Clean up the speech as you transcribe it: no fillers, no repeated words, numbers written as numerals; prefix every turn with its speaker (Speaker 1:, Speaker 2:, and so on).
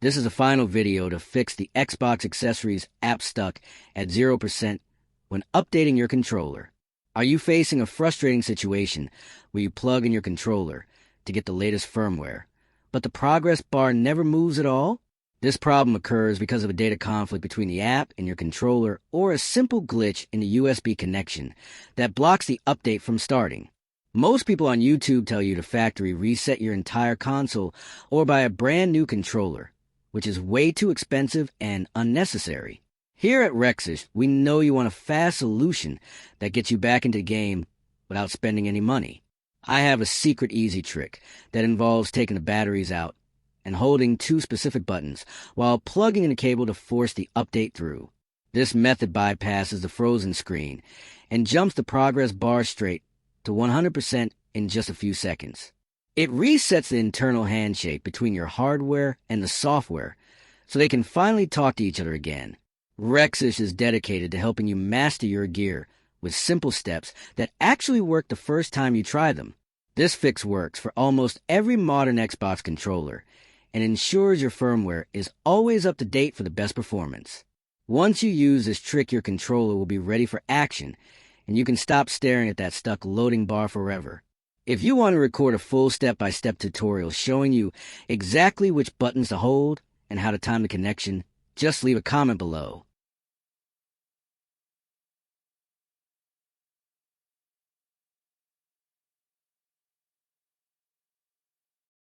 Speaker 1: This is a final video to fix the Xbox accessories app stuck at 0% when updating your controller. Are you facing a frustrating situation where you plug in your controller to get the latest firmware, but the progress bar never moves at all? This problem occurs because of a data conflict between the app and your controller or a simple glitch in the USB connection that blocks the update from starting. Most people on YouTube tell you to factory reset your entire console or buy a brand new controller, which is way too expensive and unnecessary. Here at Rexish, we know you want a fast solution that gets you back into the game without spending any money. I have a secret easy trick that involves taking the batteries out and holding two specific buttons while plugging in the cable to force the update through. This method bypasses the frozen screen and jumps the progress bar straight to 100% in just a few seconds. It resets the internal handshake between your hardware and the software so they can finally talk to each other again. Rexish is dedicated to helping you master your gear with simple steps that actually work the first time you try them. This fix works for almost every modern Xbox controller and ensures your firmware is always up to date for the best performance. Once you use this trick, your controller will be ready for action, and you can stop staring at that stuck loading bar forever. If you want to record a full step-by-step tutorial showing you exactly which buttons to hold and how to time the connection, just leave a comment below.